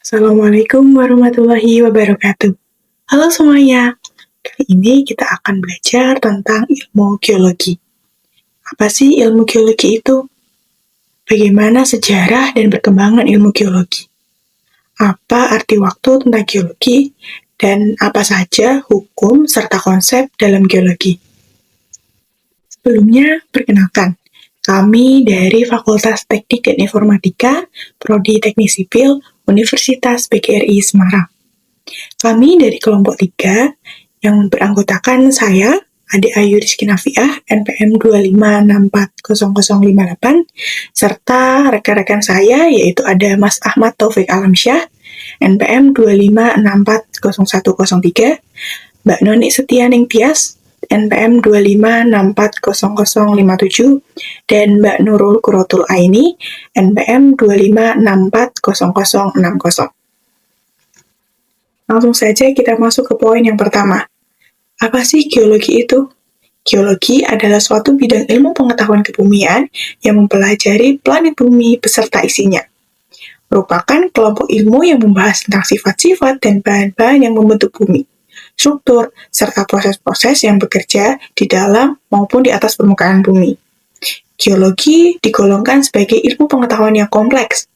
Assalamualaikum warahmatullahi wabarakatuh. Halo semuanya, kali ini kita akan belajar tentang ilmu geologi. Apa sih ilmu geologi itu? Bagaimana sejarah dan perkembangan ilmu geologi? Apa arti waktu tentang geologi? Dan apa saja hukum serta konsep dalam geologi? Sebelumnya, perkenalkan, kami dari Fakultas Teknik dan Informatika, Prodi Teknik Sipil, Universitas PGRI Semarang. Kami dari kelompok 3 yang beranggotakan saya, Ade Ayu Rizky Nafiah, NPM 256400058, serta rekan-rekan saya yaitu ada Mas Ahmad Taufik Alamsyah, NPM 256400103, Mbak Noni Setianing Tias, NPM 2564057, dan Mbak Nurul Kurotul Aini, NPM 2564060. Langsung saja kita masuk ke poin yang pertama. Apa sih geologi itu? Geologi adalah suatu bidang ilmu pengetahuan kebumian yang mempelajari planet bumi beserta isinya. Merupakan kelompok ilmu yang membahas tentang sifat-sifat dan bahan-bahan yang membentuk bumi, struktur, serta proses-proses yang bekerja di dalam maupun di atas permukaan bumi. Geologi digolongkan sebagai ilmu pengetahuan yang kompleks.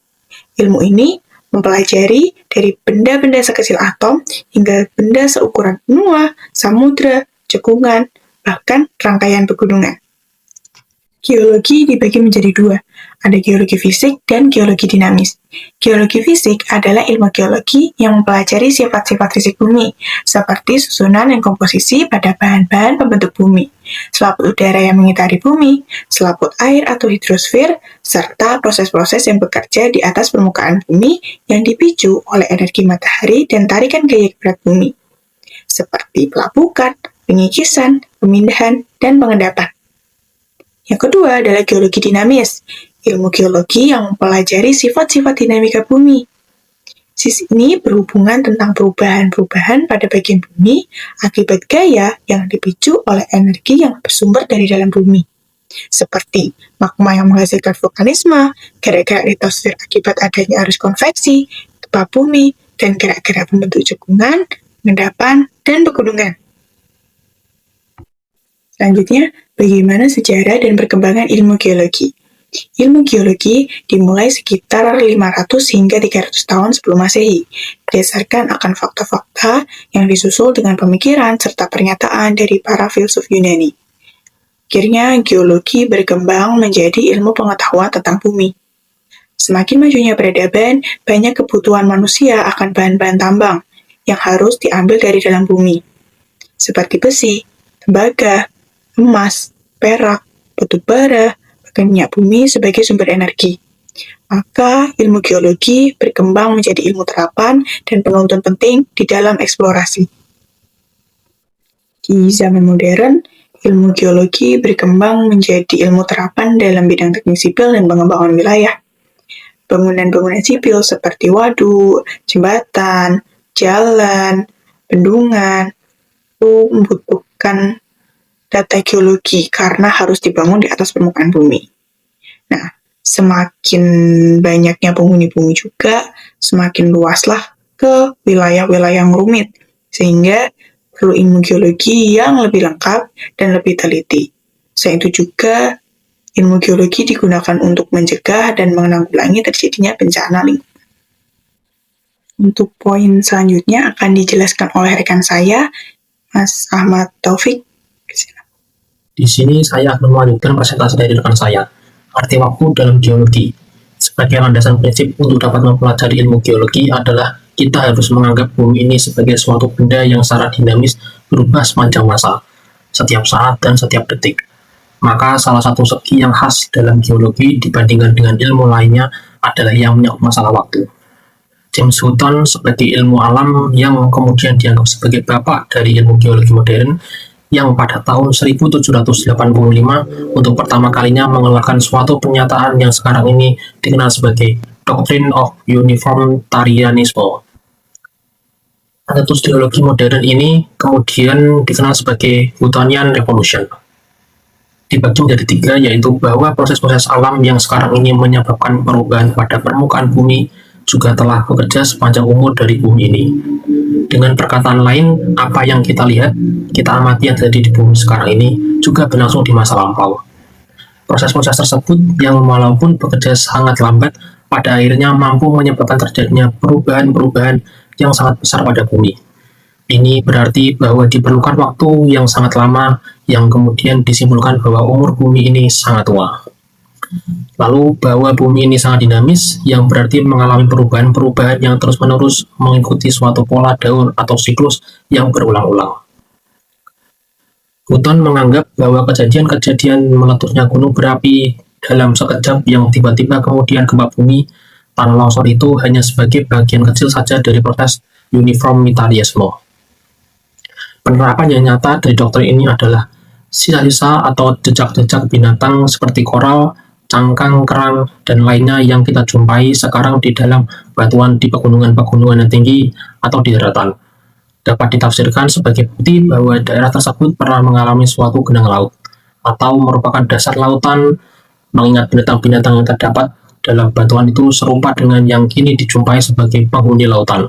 Ilmu ini mempelajari dari benda-benda sekecil atom hingga benda seukuran benua, samudra, cekungan, bahkan rangkaian pegunungan. Geologi dibagi menjadi dua, ada geologi fisik dan geologi dinamis. Geologi fisik adalah ilmu geologi yang mempelajari sifat-sifat fisik bumi, seperti susunan dan komposisi pada bahan-bahan pembentuk bumi, selaput udara yang mengitari bumi, selaput air atau hidrosfer, serta proses-proses yang bekerja di atas permukaan bumi yang dipicu oleh energi matahari dan tarikan gaya berat bumi, seperti pelapukan, pengikisan, pemindahan, dan pengendapan. Yang kedua adalah geologi dinamis, ilmu geologi yang mempelajari sifat-sifat dinamika bumi. Sisi ini berhubungan tentang perubahan-perubahan pada bagian bumi akibat gaya yang dipicu oleh energi yang bersumber dari dalam bumi, seperti magma yang menghasilkan vulkanisme, gerak-gerak litosfer akibat adanya arus konveksi, gempa bumi, dan gerak-gerak pembentuk cekungan, pengendapan, dan pegunungan. Selanjutnya, bagaimana sejarah dan perkembangan ilmu geologi? Ilmu geologi dimulai sekitar 500 hingga 300 tahun sebelum Masehi, berdasarkan akan fakta-fakta yang disusul dengan pemikiran serta pernyataan dari para filsuf Yunani. Akhirnya, geologi berkembang menjadi ilmu pengetahuan tentang bumi. Semakin majunya peradaban, banyak kebutuhan manusia akan bahan-bahan tambang yang harus diambil dari dalam bumi, seperti besi, tembaga, emas, perak, batu bara, bahkan minyak bumi sebagai sumber energi. Maka ilmu geologi berkembang menjadi ilmu terapan dan penuntun penting di dalam eksplorasi. Di zaman modern, ilmu geologi berkembang menjadi ilmu terapan dalam bidang teknik sipil dan pengembangan wilayah. Bangunan-bangunan sipil seperti waduk, jembatan, jalan, bendungan, itu membutuhkan data geologi karena harus dibangun di atas permukaan bumi. Nah, semakin banyaknya penghuni bumi juga, semakin luaslah ke wilayah-wilayah yang rumit, sehingga perlu ilmu geologi yang lebih lengkap dan lebih teliti. Selain itu juga, ilmu geologi digunakan untuk mencegah dan menanggulangi terjadinya bencana lingkungan. Untuk poin selanjutnya akan dijelaskan oleh rekan saya, Mas Ahmad Taufik. Di sini saya akan melanjutkan presentasi dari rekan saya, arti waktu dalam geologi. Sebagai landasan prinsip untuk dapat mempelajari ilmu geologi adalah kita harus menganggap bumi ini sebagai suatu benda yang secara dinamis berubah sepanjang masa, setiap saat dan setiap detik. Maka salah satu segi yang khas dalam geologi dibandingkan dengan ilmu lainnya adalah yang menyangkut masalah waktu. James Hutton sebagai ilmu alam yang kemudian dianggap sebagai bapak dari ilmu geologi modern, yang pada tahun 1785 untuk pertama kalinya mengeluarkan suatu pernyataan yang sekarang ini dikenal sebagai Doctrine of Uniformitarianism. Status geologi modern ini kemudian dikenal sebagai Huttonian Revolution. Dibagi menjadi 3, yaitu bahwa proses-proses alam yang sekarang ini menyebabkan perubahan pada permukaan bumi juga telah bekerja sepanjang umur dari bumi ini. Dengan perkataan lain, apa yang kita lihat, kita amati yang terjadi di bumi sekarang ini juga berlangsung di masa lampau. Proses-proses tersebut yang walaupun bekerja sangat lambat, pada akhirnya mampu menyebabkan terjadinya perubahan-perubahan yang sangat besar pada bumi. Ini berarti bahwa diperlukan waktu yang sangat lama yang kemudian disimpulkan bahwa umur bumi ini sangat tua. Lalu bahwa bumi ini sangat dinamis, yang berarti mengalami perubahan-perubahan yang terus-menerus mengikuti suatu pola daur atau siklus yang berulang-ulang. Hutton menganggap bahwa kejadian-kejadian meletusnya gunung berapi dalam sekejap yang tiba-tiba kemudian gempa bumi, tanah longsor itu hanya sebagai bagian kecil saja dari proses uniformitarianisme. Penerapan yang nyata dari doktrin ini adalah sisa-sisa atau jejak-jejak binatang seperti koral, cangkang, kerang, dan lainnya yang kita jumpai sekarang di dalam batuan di pegunungan-pegunungan yang tinggi atau di daratan. Dapat ditafsirkan sebagai bukti bahwa daerah tersebut pernah mengalami suatu genang laut, atau merupakan dasar lautan, mengingat binatang-binatang yang terdapat dalam batuan itu serupa dengan yang kini dijumpai sebagai penghuni lautan.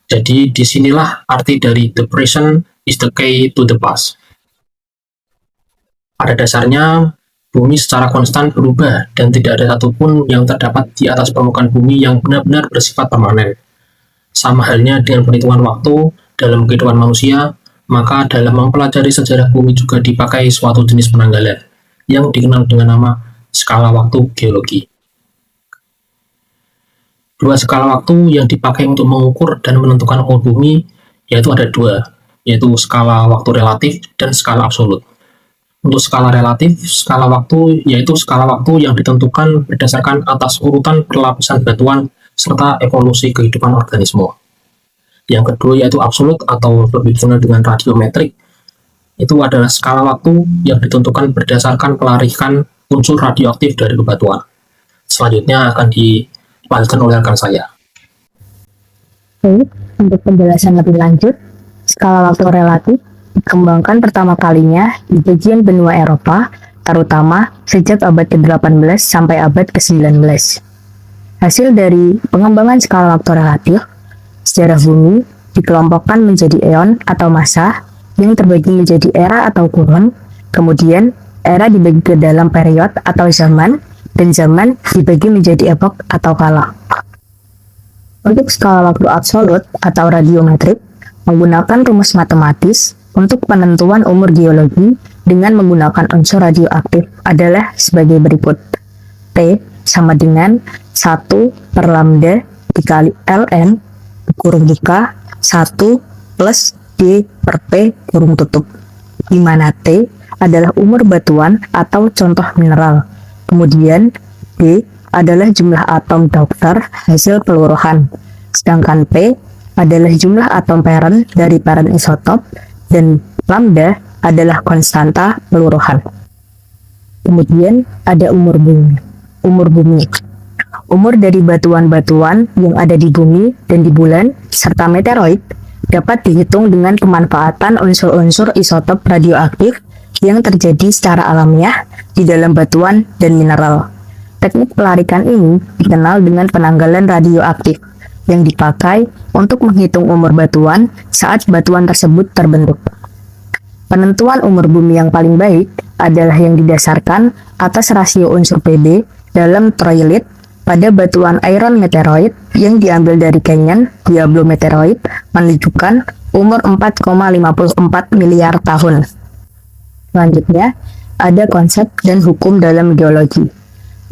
Jadi disinilah arti dari the present is the key to the past. Pada dasarnya, bumi secara konstan berubah dan tidak ada satupun yang terdapat di atas permukaan bumi yang benar-benar bersifat permanen. Sama halnya dengan perhitungan waktu dalam kehidupan manusia, maka dalam mempelajari sejarah bumi juga dipakai suatu jenis penanggalan yang dikenal dengan nama skala waktu geologi. Dua skala waktu yang dipakai untuk mengukur dan menentukan umur bumi yaitu ada dua, yaitu skala waktu relatif dan skala absolut. Untuk skala relatif, skala waktu yaitu skala waktu yang ditentukan berdasarkan atas urutan perlapisan batuan serta evolusi kehidupan organisme. Yang kedua yaitu absolut atau lebih dikenal dengan radiometrik. Itu adalah skala waktu yang ditentukan berdasarkan pelarikan unsur radioaktif dari bebatuan. Selanjutnya akan dilanjutkan oleh rekan saya. Oke, untuk penjelasan lebih lanjut, skala waktu relatif dikembangkan pertama kalinya di bagian benua Eropa, terutama sejak abad ke-18 sampai abad ke-19. Hasil dari pengembangan skala waktu relatif, sejarah bumi dikelompokkan menjadi eon atau masa yang terbagi menjadi era atau kurun, kemudian era dibagi ke dalam period atau zaman, dan zaman dibagi menjadi epok atau kala. Untuk skala waktu absolut atau radiometrik, menggunakan rumus matematis untuk penentuan umur geologi dengan menggunakan unsur radioaktif adalah sebagai berikut. T sama dengan 1 per lambda dikali ln kurung buka 1 plus D per P kurung tutup, di mana T adalah umur batuan atau contoh mineral. Kemudian D adalah jumlah atom Doppler hasil peluruhan, sedangkan P adalah jumlah atom parent dari parent isotop, dan lambda adalah konstanta peluruhan. Kemudian ada umur bumi. Umur dari batuan-batuan yang ada di bumi dan di bulan, serta meteoroid, dapat dihitung dengan pemanfaatan unsur-unsur isotop radioaktif yang terjadi secara alamiah di dalam batuan dan mineral. Teknik pelarikan ini dikenal dengan penanggalan radioaktif, yang dipakai untuk menghitung umur batuan saat batuan tersebut terbentuk. Penentuan umur bumi yang paling baik adalah yang didasarkan atas rasio unsur Pb dalam troilit pada batuan iron meteoroid yang diambil dari canyon Diablo meteoroid menunjukkan umur 4,54 miliar tahun. Selanjutnya, ada konsep dan hukum dalam geologi.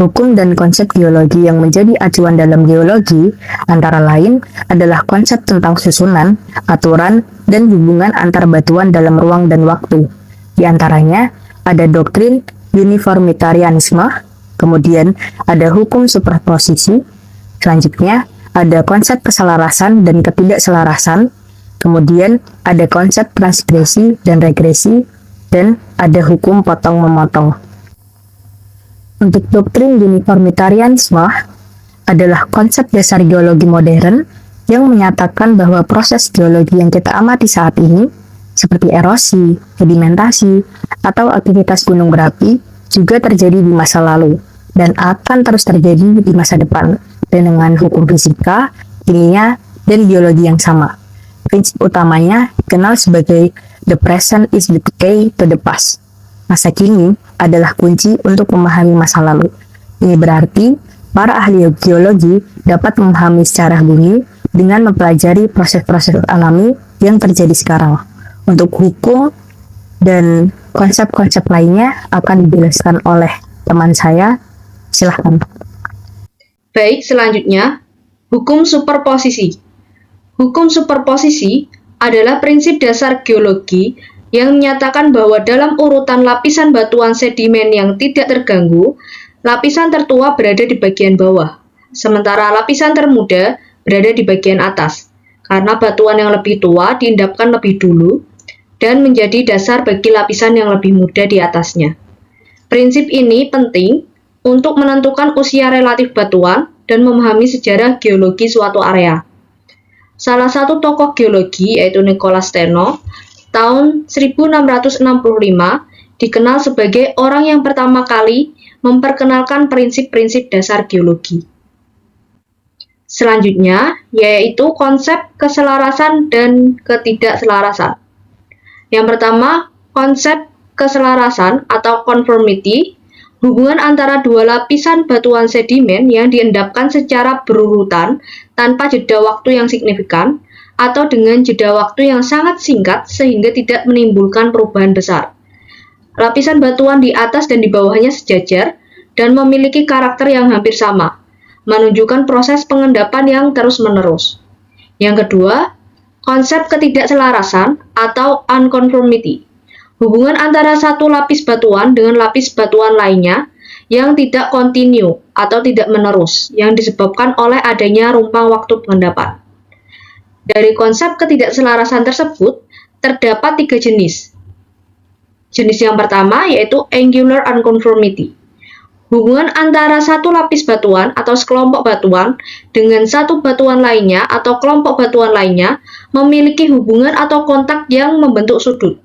Hukum dan konsep geologi yang menjadi acuan dalam geologi antara lain adalah konsep tentang susunan, aturan, dan hubungan antar batuan dalam ruang dan waktu. Di antaranya ada doktrin uniformitarianisme, kemudian ada hukum superposisi, selanjutnya ada konsep keselarasan dan ketidakselarasan, kemudian ada konsep transgresi dan regresi, dan ada hukum potong-memotong. Untuk doktrin uniformitarianisme adalah konsep dasar geologi modern yang menyatakan bahwa proses geologi yang kita amati saat ini, seperti erosi, sedimentasi, atau aktivitas gunung berapi, juga terjadi di masa lalu dan akan terus terjadi di masa depan. dan dengan hukum fisika, kimia, dan biologi yang sama. Prinsip utamanya dikenal sebagai the present is the key to the past. Masa kini adalah kunci untuk memahami masa lalu. Ini berarti para ahli geologi dapat memahami sejarah bumi dengan mempelajari proses-proses alami yang terjadi sekarang. Untuk hukum dan konsep-konsep lainnya akan dijelaskan oleh teman saya. Silahkan. Baik, selanjutnya, hukum superposisi. Hukum superposisi adalah prinsip dasar geologi yang menyatakan bahwa dalam urutan lapisan batuan sedimen yang tidak terganggu, lapisan tertua berada di bagian bawah, sementara lapisan termuda berada di bagian atas, karena batuan yang lebih tua diendapkan lebih dulu dan menjadi dasar bagi lapisan yang lebih muda di atasnya. Prinsip ini penting untuk menentukan usia relatif batuan dan memahami sejarah geologi suatu area. Salah satu tokoh geologi, yaitu Nicholas Steno, tahun 1665 dikenal sebagai orang yang pertama kali memperkenalkan prinsip-prinsip dasar geologi. Selanjutnya, yaitu konsep keselarasan dan ketidakselarasan. Yang pertama, konsep keselarasan atau conformity, hubungan antara dua lapisan batuan sedimen yang diendapkan secara berurutan tanpa jeda waktu yang signifikan atau dengan jeda waktu yang sangat singkat sehingga tidak menimbulkan perubahan besar. Lapisan batuan di atas dan di bawahnya sejajar dan memiliki karakter yang hampir sama, menunjukkan proses pengendapan yang terus-menerus. Yang kedua, konsep ketidakselarasan atau unconformity. Hubungan antara satu lapis batuan dengan lapis batuan lainnya yang tidak kontinu atau tidak menerus, yang disebabkan oleh adanya rumpang waktu pengendapan. Dari konsep ketidakselarasan tersebut, terdapat 3 jenis. Jenis yang pertama yaitu angular unconformity. Hubungan antara satu lapis batuan atau sekelompok batuan dengan satu batuan lainnya atau kelompok batuan lainnya memiliki hubungan atau kontak yang membentuk sudut.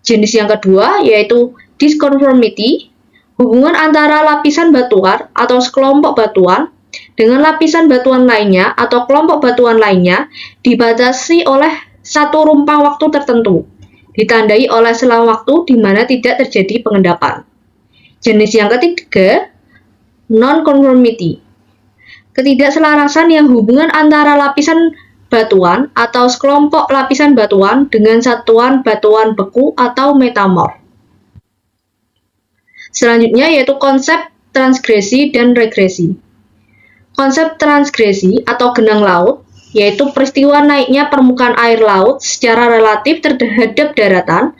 Jenis yang kedua yaitu disconformity, hubungan antara lapisan batuan atau sekelompok batuan dengan lapisan batuan lainnya atau kelompok batuan lainnya dibatasi oleh satu rumpang waktu tertentu, ditandai oleh selang waktu di mana tidak terjadi pengendapan. Jenis yang ketiga, non-conformity, ketidakselarasan yang hubungan antara lapisan batuan atau sekelompok lapisan batuan dengan satuan batuan beku atau metamorf. Selanjutnya yaitu konsep transgresi dan regresi. Konsep transgresi atau genang laut yaitu peristiwa naiknya permukaan air laut secara relatif terhadap daratan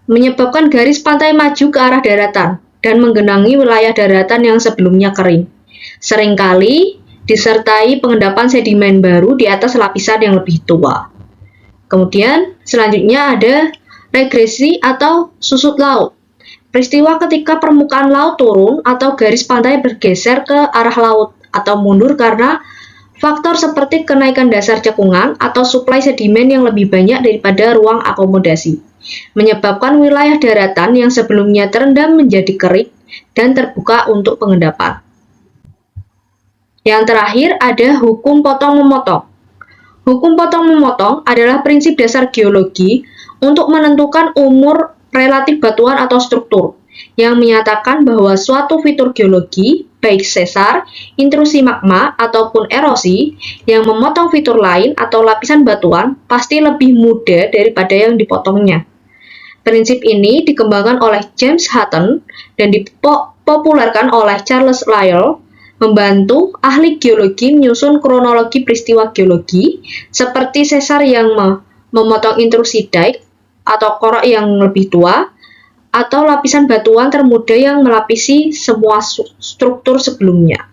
menyebabkan garis pantai maju ke arah daratan dan menggenangi wilayah daratan yang sebelumnya kering. Seringkali disertai pengendapan sedimen baru di atas lapisan yang lebih tua. Kemudian selanjutnya ada regresi atau susut laut. Peristiwa ketika permukaan laut turun atau garis pantai bergeser ke arah laut atau mundur karena faktor seperti kenaikan dasar cekungan atau suplai sedimen yang lebih banyak daripada ruang akomodasi, menyebabkan wilayah daratan yang sebelumnya terendam menjadi kering dan terbuka untuk pengendapan. Yang terakhir ada hukum potong-memotong. Hukum potong-memotong adalah prinsip dasar geologi untuk menentukan umur relatif batuan atau struktur, yang menyatakan bahwa suatu fitur geologi, baik sesar, intrusi magma, ataupun erosi, yang memotong fitur lain atau lapisan batuan pasti lebih muda daripada yang dipotongnya. Prinsip ini dikembangkan oleh James Hutton dan dipopulerkan oleh Charles Lyell, membantu ahli geologi menyusun kronologi peristiwa geologi seperti sesar yang memotong intrusi dike atau korok yang lebih tua atau lapisan batuan termuda yang melapisi semua struktur sebelumnya.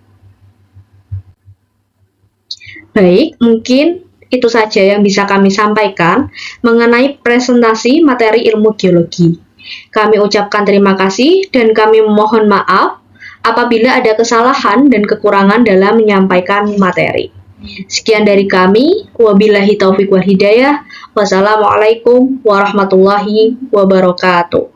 Baik, mungkin itu saja yang bisa kami sampaikan mengenai presentasi materi ilmu geologi. Kami ucapkan terima kasih dan kami memohon maaf apabila ada kesalahan dan kekurangan dalam menyampaikan materi. Sekian dari kami, wabillahi taufiq wal hidayah. Wassalamualaikum warahmatullahi wabarakatuh.